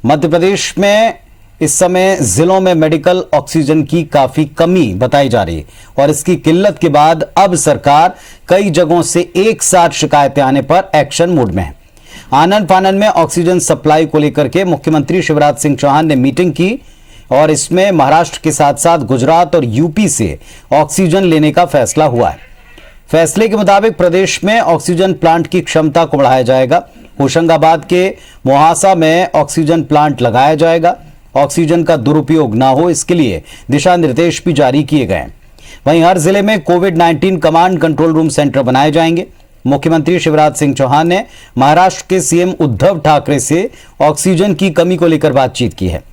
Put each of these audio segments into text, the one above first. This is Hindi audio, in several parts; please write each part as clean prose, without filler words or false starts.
मध्य प्रदेश में इस समय जिलों में मेडिकल ऑक्सीजन की काफी कमी बताई जा रही है और इसकी किल्लत के बाद अब सरकार कई जगहों से एक साथ शिकायतें आने पर एक्शन मोड में है। आनन फानन में ऑक्सीजन सप्लाई को लेकर के मुख्यमंत्री शिवराज सिंह चौहान ने मीटिंग की और इसमें महाराष्ट्र के साथ साथ गुजरात और यूपी से ऑक्सीजन लेने का फैसला हुआ है। फैसले के मुताबिक प्रदेश में ऑक्सीजन प्लांट की क्षमता को बढ़ाया जाएगा। होशंगाबाद के मोहासा में ऑक्सीजन प्लांट लगाया जाएगा। ऑक्सीजन का दुरुपयोग ना हो इसके लिए दिशा निर्देश भी जारी किए गए हैं। वहीं हर जिले में कोविड-19 कमांड कंट्रोल रूम सेंटर बनाए जाएंगे। मुख्यमंत्री शिवराज सिंह चौहान ने महाराष्ट्र के सीएम उद्धव ठाकरे से ऑक्सीजन की कमी को लेकर बातचीत की है।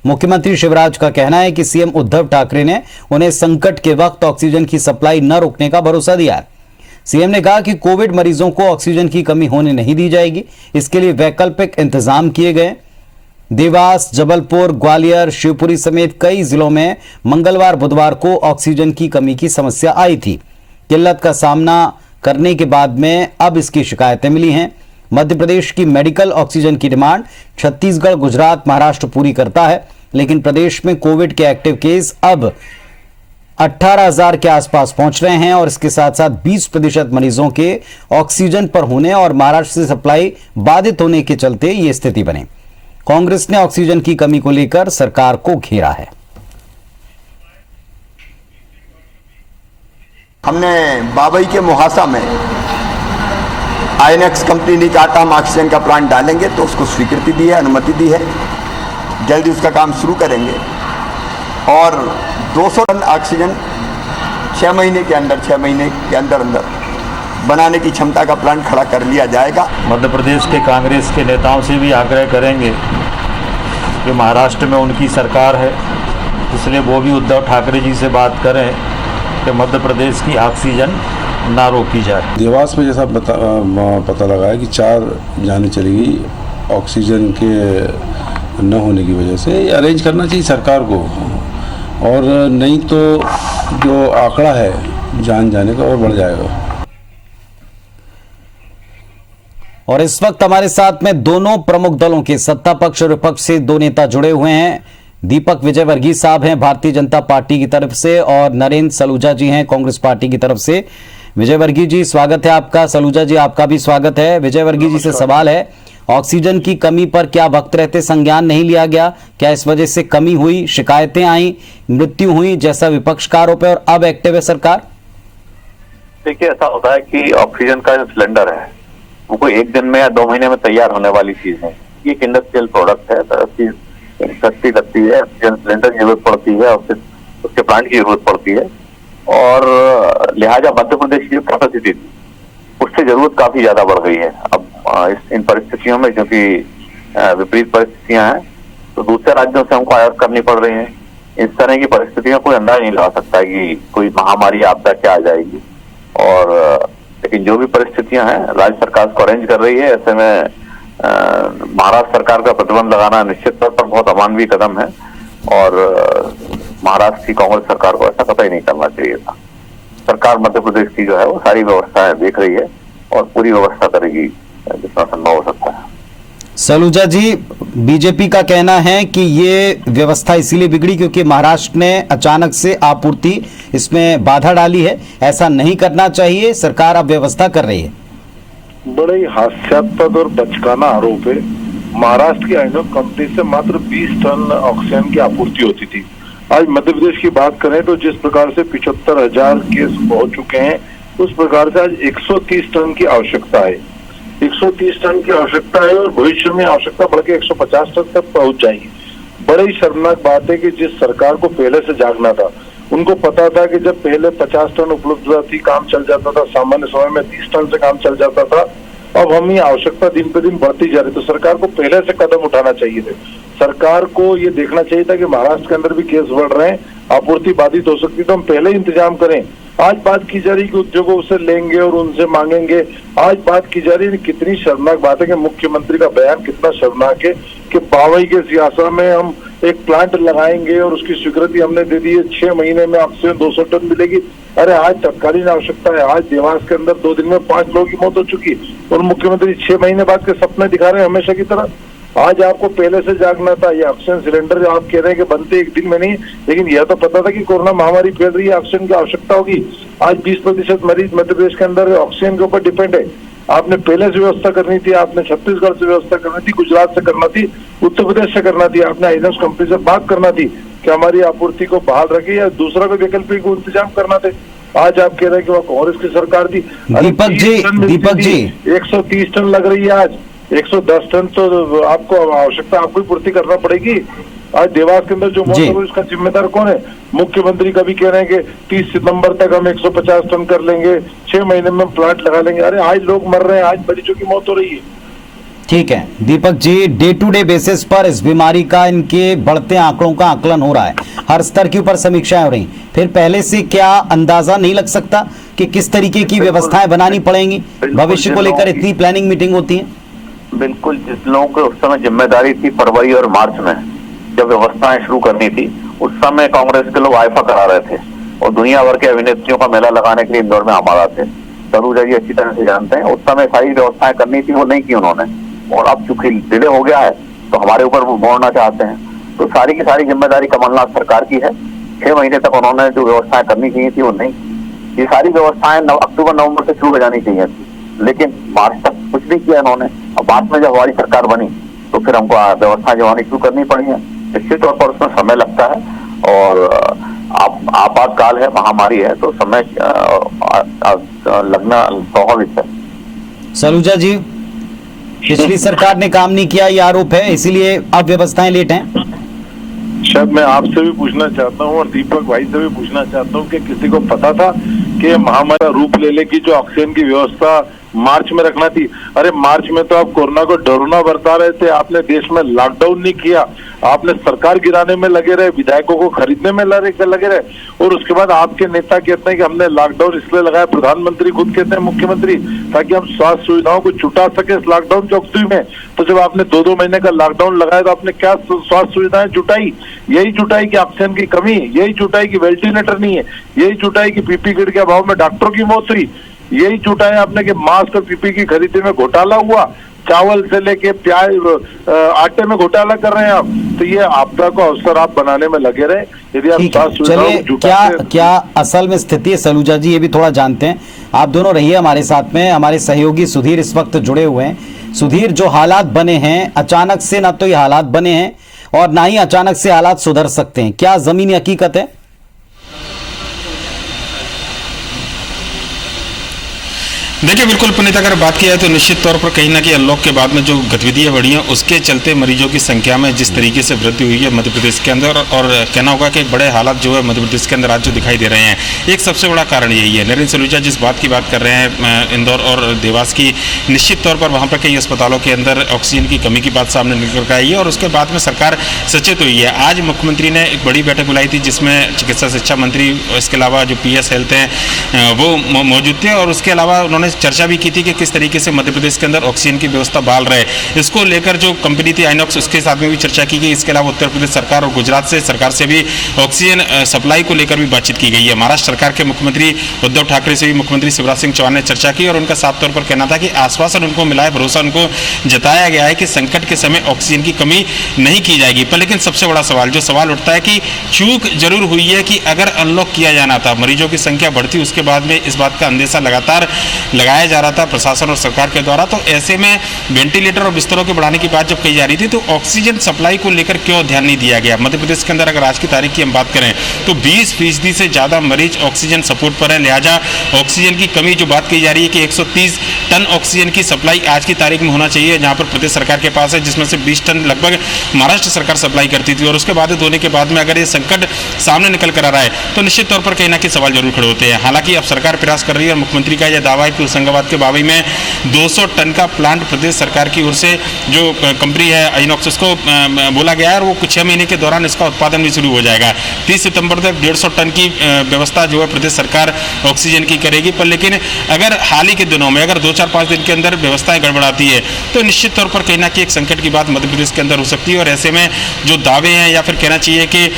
मुख्यमंत्री शिवराज का कहना है कि सीएम उद्धव ठाकरे ने उन्हें संकट के वक्त ऑक्सीजन की सप्लाई न रोकने का भरोसा दिया है। सीएम ने कहा कि कोविड मरीजों को ऑक्सीजन की कमी होने नहीं दी जाएगी। इसके लिए वैकल्पिक इंतजाम किए गए। देवास, जबलपुर, ग्वालियर, शिवपुरी समेत कई जिलों में मंगलवार बुधवार को ऑक्सीजन की कमी की समस्या आई थी। किल्लत का सामना करने के बाद में अब इसकी शिकायतें मिली हैं। मध्य प्रदेश की मेडिकल ऑक्सीजन की डिमांड छत्तीसगढ़, गुजरात, महाराष्ट्र पूरी करता है, लेकिन प्रदेश में कोविड के एक्टिव केस अब 18,000 के आसपास पहुंच रहे हैं और इसके साथ साथ 20% मरीजों के ऑक्सीजन पर होने और महाराष्ट्र से सप्लाई बाधित होने के चलते ये स्थिति बनी। कांग्रेस ने ऑक्सीजन की कमी को लेकर सरकार को घेरा है। हमने बाबई के मोहासा में आईएनएक्स कंपनी ने कहा था हम ऑक्सीजन का प्लांट डालेंगे, तो उसको स्वीकृति दी है, अनुमति दी है। जल्दी उसका काम शुरू करेंगे और 200 टन ऑक्सीजन 6 महीने के अंदर बनाने की क्षमता का प्लांट खड़ा कर लिया जाएगा। मध्य प्रदेश के कांग्रेस के नेताओं से भी आग्रह करेंगे कि महाराष्ट्र में उनकी सरकार है, इसलिए वो भी उद्धव ठाकरे जी से बात करें कि मध्य प्रदेश की ऑक्सीजन ना रोकी जाए। देवास में जैसा पता लगा है कि 4 जानें चली गई ऑक्सीजन के न होने की वजह से। अरेंज करना चाहिए सरकार को, और नहीं तो जो आंकड़ा है जान जाने का और बढ़ जाएगा। और इस वक्त हमारे साथ में दोनों प्रमुख दलों के सत्ता पक्ष और विपक्ष से 2 नेता जुड़े हुए हैं। दीपक विजयवर्गीय साहब हैं भारतीय जनता पार्टी की तरफ से और नरेंद्र सलूजा जी हैं कांग्रेस पार्टी की तरफ से। विजयवर्गीय जी स्वागत है आपका, सलूजा जी आपका भी स्वागत है। विजयवर्गीय जी से सवाल है, ऑक्सीजन की कमी पर क्या वक्त रहते संज्ञान नहीं लिया गया? क्या इस वजह से कमी हुई, शिकायतें आई, मृत्यु हुई जैसा विपक्ष का आरोप है और अब एक्टिव है सरकार? देखिए, ऐसा होता है कि ऑक्सीजन का जो सिलेंडर है वो कोई 1 दिन में या 2 महीने में तैयार होने वाली चीज है। ये एक इंडस्ट्रियल प्रोडक्ट है, तो चीज सस्ती लगती है, ऑक्सीजन सिलेंडर की जरूरत पड़ती है और फिर उसके प्लांट की जरूरत पड़ती है, और लिहाजा मध्य प्रदेश की जो कैपेसिटी थी उससे जरूरत काफी ज्यादा बढ़ गई है। अब इन परिस्थितियों में क्योंकि विपरीत परिस्थितियां हैं तो दूसरे राज्यों से हमको आयात करनी पड़ रही है। इस तरह की परिस्थितियों कोई अंदाज नहीं लगा सकता कि कोई महामारी आपदा क्या आ जाएगी, और लेकिन जो भी परिस्थितियां हैं राज्य सरकार को अरेंज कर रही है। ऐसे में महाराष्ट्र सरकार का प्रतिबंध लगाना निश्चित तौर पर बहुत अमानवीय कदम है और महाराष्ट्र की कांग्रेस सरकार को ऐसा कतई नहीं करना चाहिए था। सरकार मध्य प्रदेश की जो है वो सारी व्यवस्थाएं देख रही है और पूरी व्यवस्था करेगी जितना संभव हो सकता है। सलूजा जी, बीजेपी का कहना है कि ये व्यवस्था इसीलिए बिगड़ी क्योंकि महाराष्ट्र ने अचानक से आपूर्ति इसमें बाधा डाली है, ऐसा नहीं करना चाहिए, सरकार अब व्यवस्था कर रही है। बड़ा ही हास्यास्पद और बचकाना आरोप है। महाराष्ट्र की आईएनएक्स कंपनी से मात्र 20 टन ऑक्सीजन की आपूर्ति होती थी। आज मध्य प्रदेश की बात करें तो जिस प्रकार से 75,000 केस हो चुके हैं, उस प्रकार से आज 130 टन की आवश्यकता है। 130 टन की आवश्यकता है और भविष्य में आवश्यकता बढ़ के 150 टन तक पहुंच जाएगी। बड़ी ही शर्मनाक बात है कि जिस सरकार को पहले से जागना था, उनको पता था कि जब पहले 50 टन उपलब्धता थी, काम चल जाता था, सामान्य समय में 30 टन से काम चल जाता था। अब हम ये आवश्यकता दिन पे दिन बढ़ती जा रही, तो सरकार को पहले से कदम उठाना चाहिए थे। सरकार को ये देखना चाहिए था कि महाराष्ट्र के अंदर भी केस बढ़ रहे हैं, आपूर्ति बाधित हो सकती, तो हम पहले ही इंतजाम करें। आज बात की जा रही कि उद्योगों से लेंगे और उनसे मांगेंगे। आज बात की जा रही है, कितनी शर्मनाक बात है कि मुख्यमंत्री का बयान कितना शर्मनाक है कि बावई के सियासा में हम एक प्लांट लगाएंगे और उसकी स्वीकृति हमने दे दी है, 6 महीने में आपसे 200 टन मिलेगी। अरे आज तत्कालीन आवश्यकता है। आज देवास के अंदर 2 दिन में 5 लोगों की मौत हो चुकी और मुख्यमंत्री 6 महीने बाद के सपने दिखा रहे हैं हमेशा की तरह। आज आपको पहले से जागना था। ये ऑक्सीजन सिलेंडर जो आप कह रहे हैं कि बनते एक दिन में नहीं, लेकिन यह तो पता था कि कोरोना महामारी फैल रही है, ऑक्सीजन की आवश्यकता होगी। आज 20% मरीज मध्य प्रदेश के अंदर ऑक्सीजन के ऊपर डिपेंड है। आपने पहले से व्यवस्था करनी थी, आपने छत्तीसगढ़ से व्यवस्था करनी थी, गुजरात से करना थी, उत्तर प्रदेश से करना थी, आपने आइनॉक्स कंपनी से बात करना थी कि हमारी आपूर्ति को बहाल रखे या दूसरा कोई वैकल्पिक इंतजाम करना थे। आज आप कह रहे हैं कि वह कांग्रेस की सरकार थी। दीपक जी 130 टन लग रही है, आज 110 टन तो आपको आवश्यकता आपको ही पूर्ति करना पड़ेगी। आज देवास के अंदर जो मौत हुई उसका जिम्मेदार कौन है? मुख्यमंत्री कभी कह रहे हैं कि 30 सितंबर तक हम 150 टन कर लेंगे, 6 महीने में प्लांट लगा लेंगे। अरे आज लोग मर रहे हैं, आज मरीजों की मौत हो रही है। ठीक है Deepak ji, day to day basis पर इस बीमारी का, इनके बढ़ते आंकड़ों का आकलन हो रहा है, हर स्तर के ऊपर समीक्षाएं हो रही, फिर पहले से क्या अंदाजा नहीं लग सकता कि किस तरीके की व्यवस्थाएं बनानी पड़ेंगी? भविष्य को लेकर इतनी प्लानिंग मीटिंग होती है। बिल्कुल, जिस लोगों को उस समय जिम्मेदारी थी फरवरी और मार्च में जब व्यवस्थाएं शुरू करनी थी, उस समय कांग्रेस के लोग आइफा करा रहे थे और दुनिया भर के अभिनेत्रियों का मेला लगाने के लिए इंदौर में आमादा थे। सरूजा जी अच्छी तरह से जानते हैं, उस समय सारी व्यवस्थाएं करनी थी, वो नहीं की उन्होंने। और अब चूंकि डिले हो गया है तो हमारे ऊपर वो मोड़ना चाहते हैं, तो सारी की सारी जिम्मेदारी कमलनाथ सरकार की है। 6 महीने तक उन्होंने जो व्यवस्थाएं करनी चाहिए थी वो नहीं। ये सारी व्यवस्थाएं अक्टूबर नवंबर से शुरू हो जानी चाहिए थी, लेकिन मार्च तक कुछ नहीं किया इन्होंने। अब बाद में जब हमारी सरकार बनी तो फिर हमको व्यवस्थाएं जमानी शुरू करनी पड़ी है। निश्चित तौर पर उसमें समय लगता है और आपातकाल है, महामारी है, तो समय लगना स्वाभाविक है। सरूजा जी, पिछली सरकार ने काम नहीं किया, ये आरोप है, इसीलिए अब व्यवस्थाएं लेट हैं। शायद मैं आपसे भी पूछना चाहता हूँ और दीपक भाई से भी पूछना चाहता हूँ कि किसी को पता था कि महामारी रूप ले लेगी जो ऑक्सीजन की व्यवस्था मार्च में रखना थी? अरे मार्च में तो आप कोरोना को डरोना बरता रहे थे, आपने देश में लॉकडाउन नहीं किया, आपने सरकार गिराने में लगे रहे, विधायकों को खरीदने में लगे रहे, और उसके बाद आपके नेता कहते हैं कि हमने लॉकडाउन इसलिए लगाया, प्रधानमंत्री खुद कहते हैं, मुख्यमंत्री, ताकि हम स्वास्थ्य सुविधाओं को जुटा सके इस लॉकडाउन की अवधि में। तो जब आपने 2-2 महीने का लॉकडाउन लगाया तो आपने क्या स्वास्थ्य सुविधाएं जुटाई? यही जुटाई कि ऑक्सीजन की कमी, यही जुटाई कि वेंटिलेटर नहीं है, यही जुटाई कि पीपी किट के अभाव में डॉक्टरों की मौत हुई, यही जुटाया आपने कि मास्क और पीपी की खरीदी में घोटाला हुआ, चावल से लेके प्याज आटे में घोटाला कर रहे हैं आप। तो ये आपदा को अवसर आप बनाने में लगे रहे। यदि आप स्वास्थ्य चलिए, क्या असल में स्थिति है सलूजा जी, ये भी थोड़ा जानते हैं। आप दोनों रहिए हमारे साथ में, हमारे सहयोगी सुधीर इस वक्त जुड़े हुए हैं। सुधीर, जो हालात बने हैं अचानक से, ना तो ये हालात बने हैं और ना ही अचानक से हालात सुधर सकते हैं, क्या जमीनी हकीकत है? देखिए बिल्कुल पुनीत, अगर बात की जाए तो निश्चित तौर पर कहीं ना कहीं अनलॉक के बाद में जो गतिविधियां बढ़ी हैं उसके चलते मरीजों की संख्या में जिस तरीके से वृद्धि हुई है मध्य प्रदेश के अंदर, और कहना होगा कि बड़े हालात जो है मध्य प्रदेश के अंदर आज जो दिखाई दे रहे हैं, एक सबसे बड़ा कारण यही है। नरेंद्र सलूजा जिस बात की बात कर रहे हैं इंदौर और देवास की, निश्चित तौर पर वहाँ पर कई अस्पतालों के अंदर ऑक्सीजन की कमी की बात सामने निकल कर आई है और उसके बाद में सरकार सचेत हुई है। आज मुख्यमंत्री ने एक बड़ी बैठक बुलाई थी जिसमें चिकित्सा शिक्षा मंत्री, इसके अलावा जो PS हेल्थ हैं वो मौजूद थे, और उसके अलावा उन्होंने चर्चा भी की थी कि किस तरीके से मध्य प्रदेश के अंदर ऑक्सीजन की व्यवस्था बहाल रहे। इसको लेकर जो कंपनी थी आइनॉक्स, उसके साथ में भी चर्चा की गई। इसके अलावा उत्तर प्रदेश सरकार और गुजरात से सरकार से भी ऑक्सीजन सप्लाई को लेकर भी बातचीत की गई है। महाराष्ट्र सरकार के मुख्यमंत्री उद्धव ठाकरे से भी मुख्यमंत्री शिवराज सिंह चौहान ने चर्चा की और उनका साफ तौर पर कहना था कि आश्वासन उनको मिला है, भरोसा उनको जताया गया है कि संकट के समय ऑक्सीजन की कमी नहीं की जाएगी। पर लेकिन सबसे बड़ा सवाल उठता है कि चूक जरूर हुई है कि अगर अनलॉक किया जाना था, मरीजों की संख्या बढ़ती, उसके बाद में इस बात का अंदेशा लगातार लगाया जा रहा था प्रशासन और सरकार के द्वारा, तो ऐसे में वेंटिलेटर और बिस्तरों के बढ़ाने की बात जब कही जा रही थी तो ऑक्सीजन सप्लाई को लेकर क्यों ध्यान नहीं दिया गया? मध्य प्रदेश के अंदर अगर आज की तारीख की हम बात करें तो 20% से ज्यादा मरीज ऑक्सीजन सपोर्ट पर है, लिहाजा ऑक्सीजन की कमी जो बात कही जा रही है कि 130 टन ऑक्सीजन की सप्लाई आज की तारीख में होना चाहिए, जहां पर प्रदेश सरकार के पास है, जिसमें से 20 टन लगभग महाराष्ट्र सरकार सप्लाई करती थी। और उसके बाद होने के बाद में अगर ये संकट सामने निकल कर आ रहा है तो निश्चित तौर पर कहीं ना कहीं सवाल जरूर खड़े होते हैं। हालांकि अब सरकार प्रयास कर रही है और मुख्यमंत्री का यह दावा है कि होशंगाबाद के बावई में 200 टन का प्लांट प्रदेश सरकार की ओर से जो कंपनी है आइनॉक्स, उसको बोला गया है और वो कुछ 6 महीने के दौरान इसका उत्पादन भी शुरू हो जाएगा। 30 सितंबर तक 150 टन की व्यवस्था जो है प्रदेश सरकार ऑक्सीजन की करेगी। पर लेकिन अगर हाल ही के दिनों में अगर 2-4-5 दिन के अंदर व्यवस्थाएं गड़बड़ाती है तो निश्चित तौर पर कहीं ना कहीं एक संकट की बात मध्य प्रदेश के अंदर हो सकती है। और ऐसे में जो दावे हैं या फिर कहना चाहिए कि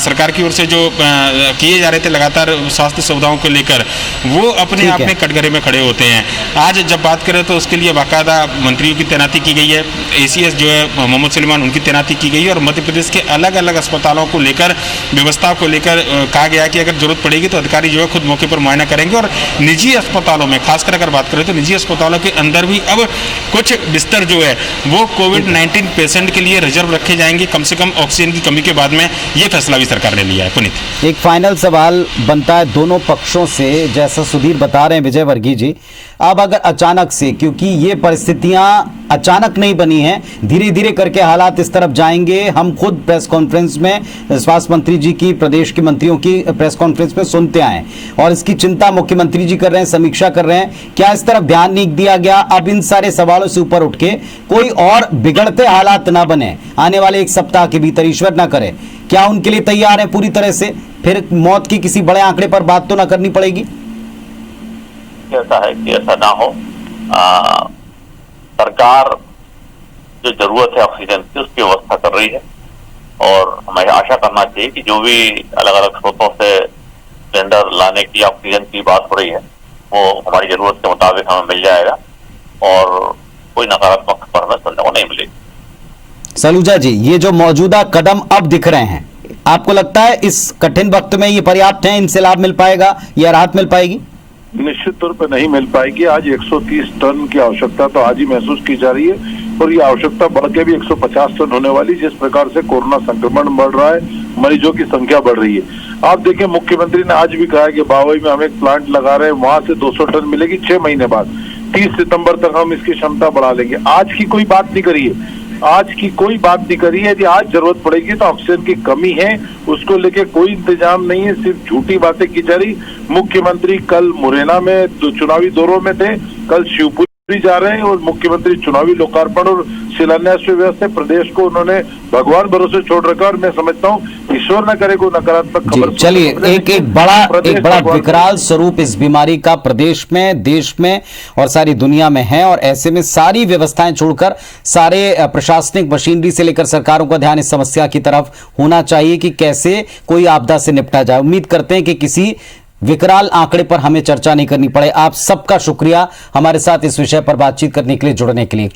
सरकार की ओर से जो किए जा रहे थे लगातार स्वास्थ्य सुविधाओं को लेकर, वो अपने आप में कटघरे में खड़े खड़े होते हैं। आज जब बात करें तो उसके लिए बाकायदा मंत्रियों की तैनाती की गई है, ACS जो है मोहम्मद सुलेमान उनकी तैनाती की गई है और मध्य प्रदेश के अलग अलग अस्पतालों को लेकर, व्यवस्था को लेकर कहा गया है कि अगर जरूरत पड़ेगी तो अधिकारी जो है खुद मौके पर मुआयना करेंगे। और निजी अस्पतालों में खासकर अगर बात करें तो निजी अस्पतालों के अंदर भी अब कुछ बिस्तर जो है वो कोविड-19 पेशेंट के लिए रिजर्व रखे जाएंगे, कम से कम ऑक्सीजन की कमी के बाद में। ये फैसला भी सरकार ने लिया है। पुनीत, एक फाइनल सवाल बनता है दोनों पक्षों से, जैसा सुधीर बता रहे हैं विजय वर्गीय जी, अब अगर अचानक से, क्योंकि ये परिस्थितियां अचानक नहीं बनी हैं, धीरे धीरे करके हालात इस तरफ जाएंगे। हम खुद प्रेस कॉन्फ्रेंस में स्वास्थ्य मंत्री जी की, प्रदेश के मंत्रियों की प्रेस कॉन्फ्रेंस में सुनते आए और इसकी चिंता मुख्यमंत्री जी कर रहे हैं, समीक्षा कर रहे हैं। क्या इस तरफ ध्यान नहीं दिया गया? अब इन सारे सवालों से ऊपर उठ के कोई और बिगड़ते हालात ना बने आने वाले एक सप्ताह के भीतर, ईश्वर ना करे, क्या उनके लिए तैयार है पूरी तरह से? फिर मौत की किसी बड़े आंकड़े पर बात तो ना करनी पड़ेगी? ऐसा है कि ऐसा ना हो। सरकार जो जरूरत है ऑक्सीजन की उसकी व्यवस्था कर रही है और हमें आशा करना चाहिए कि जो भी अलग अलग स्रोतों से सिलेंडर लाने की, ऑक्सीजन की बात हो रही है वो हमारी जरूरत के मुताबिक हमें मिल जाएगा और कोई नकारात्मक खबर हमें सुनने को नहीं मिलेगी। सलूजा जी, ये जो मौजूदा कदम अब दिख रहे हैं, आपको लगता है इस कठिन वक्त में ये पर्याप्त है, इनसे लाभ मिल पाएगा या राहत मिल पाएगी? निश्चित तौर पर नहीं मिल पाएगी। आज 130 टन की आवश्यकता तो आज ही महसूस की जा रही है और ये आवश्यकता बढ़ के भी 150 टन होने वाली। जिस प्रकार से कोरोना संक्रमण बढ़ रहा है, मरीजों की संख्या बढ़ रही है। आप देखिए, मुख्यमंत्री ने आज भी कहा है कि बावई में हम एक प्लांट लगा रहे हैं, वहां से 200 टन मिलेगी 6 महीने बाद। 30 सितंबर तक हम इसकी क्षमता बढ़ा लेंगे। आज की कोई बात नहीं करी है, आज की कोई बात नहीं करी है। यदि आज जरूरत पड़ेगी तो ऑक्सीजन की कमी है, उसको लेके कोई इंतजाम नहीं है, सिर्फ झूठी बातें की जा रही। मुख्यमंत्री कल मुरैना में चुनावी दौरों में थे, कल शिवपुरी जा रहे हैं और मुख्यमंत्री चुनावी लोकार्पण और शिलान्यास से व्यस्त है। प्रदेश को उन्होंने भगवान भरोसे छोड़ रखा और मैं समझता हूँ ईश्वर न करे कोई नकारात्मक खबर। चलिए, एक बड़ा विकराल स्वरूप इस बीमारी का प्रदेश में, देश में और सारी दुनिया में है और ऐसे में सारी व्यवस्थाएं छोड़कर सारे प्रशासनिक मशीनरी से लेकर सरकारों का ध्यान इस समस्या की तरफ होना चाहिए कि कैसे कोई आपदा से निपटा जाए। उम्मीद करते हैं कि किसी विकराल आंकड़े पर हमें चर्चा नहीं करनी पड़े। आप सबका शुक्रिया हमारे साथ इस विषय पर बातचीत करने के लिए, जुड़ने के लिए।